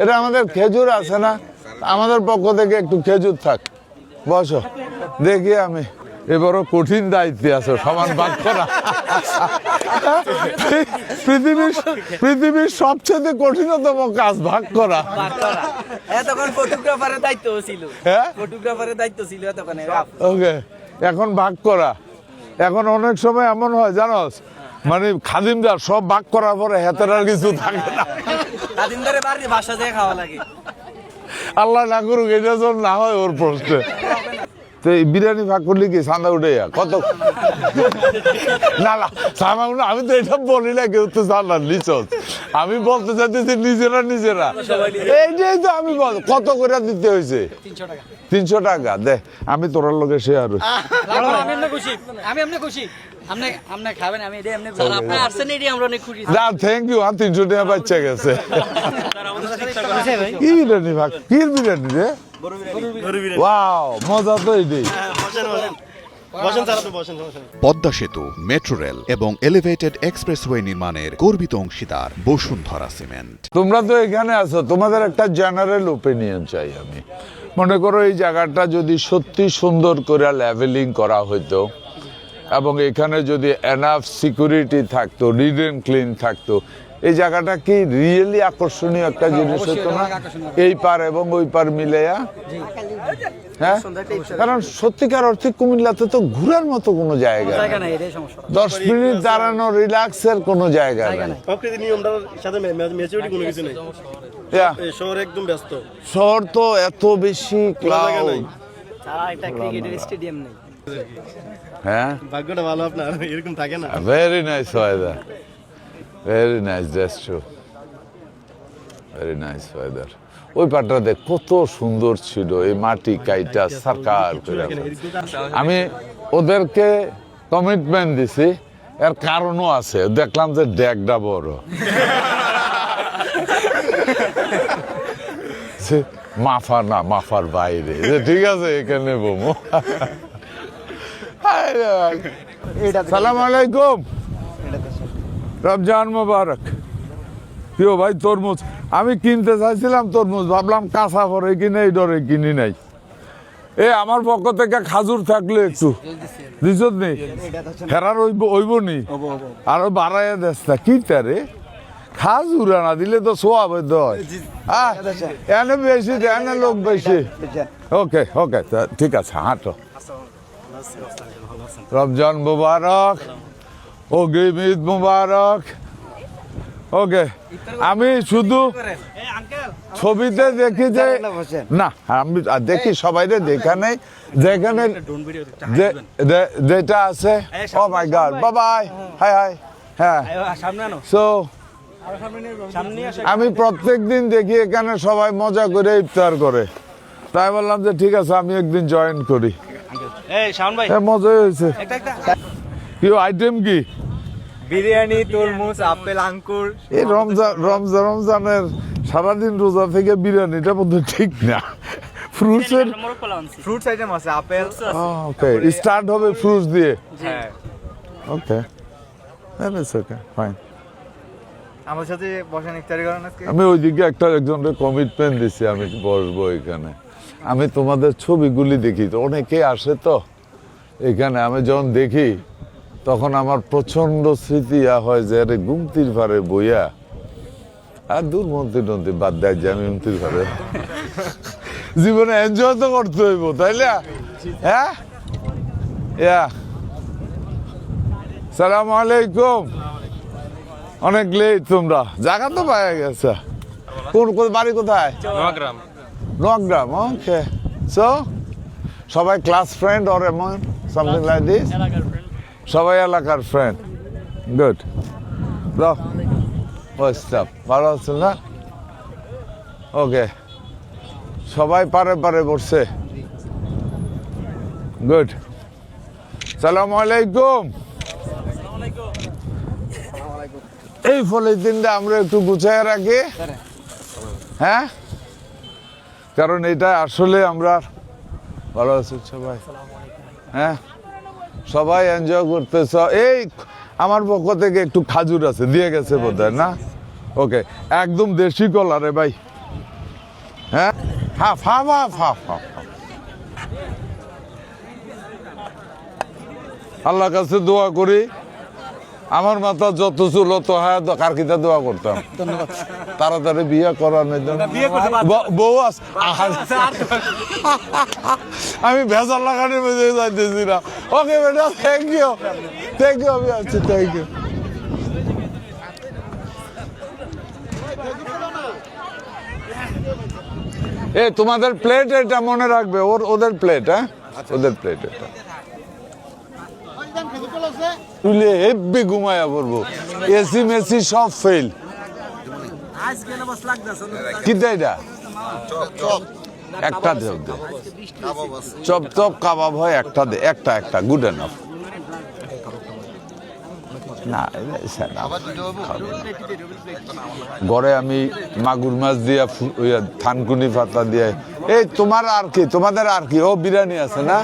এটা আমাদের খেজুর আছে না, আমাদের পক্ষ থেকে একটু খেজুর থাক। বসো, দেখি আমি এবারও কঠিন দায়িত্বে আছো, সমান ভাগ করা। পৃথিবীর সবচেয়ে কঠিনতম কাজ ভাগ করা। তখন ফটোগ্রাফারের দায়িত্ব ছিল, হ্যাঁ ফটোগ্রাফারের দায়িত্ব ছিল তখন। ওকে, এখন ভাগ করা। এখন অনেক সময় এমন হয় জানোস, মানে খাদিমদার সব ভাগ করার পরে হাতের আর কিছু থাকে না। খাদিমদারের বাড়িতে বাসা যেয়ে খাওয়া লাগে। আল্লাহ না করুক এটা যেন না হয় ওর প্রশ্নে। তো এই বিরিয়ানি ভাগ করলে কি চাঁদা উঠে কত? না না চাঁদা উঠে, আমি তো এটা বলি না, কেউ তো চাঁদা নিচ। আমি বলতে চাইতেছি নিজেরা এইটাই তো আমি বল। কত করে দিতে হয়েছে? 300 টাকা। দে, আমি তোরার লোকে শেয়ার। আমি খুশি। আপনি খাবেন, আমি এটাই আপনি আসছেন, এটাই আমরা অনেক খুশি। না থ্যাংক ইউ, 300 টাকা বাচ্চা গেছে। কি বিরিয়ানি ভাগ, কি বিরিয়ানি রে? ওয়াও, মজা তো এটাই। পদ্মা সেতু, মেট্রো রেল এবং এলিভেটেড এক্সপ্রেসওয়ে নির্মাণের গর্বিত অংশীদার বসুন্ধরা সিমেন্ট। তোমরা তো এখানে আছো, তোমাদের একটা জেনারেল ওপিনিয়ন চাই আমি। মনে করো এই জায়গাটা যদি সত্যি সুন্দর করে লেভেলিং করা হইতো এবং এখানে যদি এনাফ সিকিউরিটি থাকতো, নিট এন্ড ক্লিন থাকতো, এই জায়গাটা কি রিয়েলি আকর্ষণীয় একটা জিনিস হতো না? এই পার এবং ওই পার মিলেয়া। হ্যাঁ, কারণ সত্যিকার অর্থে কুমিল্লাতে তো ঘোরার মতো কোনো জায়গা নেই। 10 মিনিট দাঁড়ানো রিল্যাক্সের কোনো জায়গা নেই। শহর তো এত বেশি ক্লাউড। হ্যাঁ, ভাগ্যটা ভালো আপনার, এরকম থাকে না। Very nice weather, very nice, that's true, very nice weather. ওই পাটটা দেখ কত সুন্দর ছিল, এই মাটি কাইটা সরকার করে। আমি ওদেরকে কমিটমেন্ট দিছি, এর কারণও আছে। দেখলাম যে ডেকটা বড়, মাফা না মাফার বাইরে, ঠিক আছে এখানে বমো। সালাম আলাইকুম, রমজান মোবারক। প্রিয় ভাই, তরমুজ আমি কিনতে চাইছিলাম, তরমুজ ভাবলাম কাঁচা পরে কিনে, এই ডরে কিনি নাই। আমার পক্ষ থেকে খাজুর থাকলে একটু দিছত নেই, হেরার ওইব নি, আরো বাড়াইয়া দেশ না কি তারে। খাজুর না দিলে তো সোয়াব হয়, এনে বেশি, এনে লোক বেশি। ওকে ওকে, ঠিক আছে, হাঁটো। রমজান মুবারক, ওকে ঈদ মুবারক। ওকে, আমি শুধু ছবিতে দেখি যে না, আমি দেখি সবাইরে দেখা নেই, যেখানে যেটা আছে। Oh my god, bye bye, hi hi. হ্যাঁ, সো আমি প্রত্যেক দিন দেখি এখানে সবাই মজা করে ইফতার করে, তাই বললাম যে ঠিক আছে আমি একদিন জয়েন করি। মজা হয়েছে। কি আইটেম কি? বিরিয়ানি, তরমুজ, আপেল, আঙ্কুর। এই রমজানের সারাদিন রোজা থেকে বিরিয়ানিটা বোধহয় ঠিক না। ফ্রুটস আইটেম আছে, আপেল। ওকে, স্টার্ট হবে ফ্রুটস দিয়ে। হ্যাঁ, ওকে, দ্যাটস ওকে, ফাইন। আমার সাথে বসেন, ইফতারি করেন আজকে। আমি ওইদিকে একজনের কমিটমেন্ট দিছি, আমি বসবো এখানে। আমি তোমাদের ছবিগুলি দেখি তো, অনেকে আসে তো এখানে। আমি যখন দেখি তখন আমার প্রচন্ড স্মৃতি হয় যে আরে গুমতির ভারে বইয়া আর দূর মন্ত্রী বাদ দেয় যে আমি গুমতির ভারে জীবনে এনজয় তো করতে হইব, তাই না? হ্যাঁ, সালাম আলাইকুম। অনেক লেট তোমরা, জায়গা তো পাওয়া গেছে। কোন বাড়ি কোথায়? নোয়াগ্রাম। ওকে, সো সবাই ক্লাস ফ্রেন্ড অর এমন সামথিং লাইক দিস? সবাই এলাকার ফ্রেন্ড, গুড। ভালো আছেন না? ওকে, সবাই পারে পারে বসছে, গুড। সালাম আলাইকুম। এই পলিথিনটা আমরা একটু গুছায় রাখি, হ্যাঁ, কারণ এটা আসলে আমরা ভালো আছি সবাই। হ্যাঁ, সবাই এনজয় করতেছ। এই আমার পক্ষ থেকে একটু খাজুর আছে, দিয়ে গেছে বোধহয় না? ওকে, একদম দেশি কলা রে ভাই, হ্যাঁ half half half half half আল্লাহর কাছে দোয়া করি আমার মাথা যত চুল তো হ্যাঁ কারকিতা দোয়া করতাম তাড়াতাড়ি বিয়ে করানোর জন্য বউ আছে আমি ভেজাল লাগানোর মধ্যে যাইতেছি না ওকে বেটা থ্যাংক ইউ আমি আছি থ্যাংক ইউ এ তোমাদের প্লেট এটা মনে রাখবে ওদের প্লেট হ্যাঁ ওদের প্লেট এটা তুলে হেব্বি ঘুমায়া পড়বো এসি মেসি সব ফেল কি এটা একটা দেব দে চপ চপ কাবাব হয় একটা দে একটা গুড এনাফ না ঘরে আমি মাগুর মাছ দিয়া থানকুনি পাতা দিয়ে এই তোমার আর কি তোমাদের আর কি ও বিরিয়ানি আছে না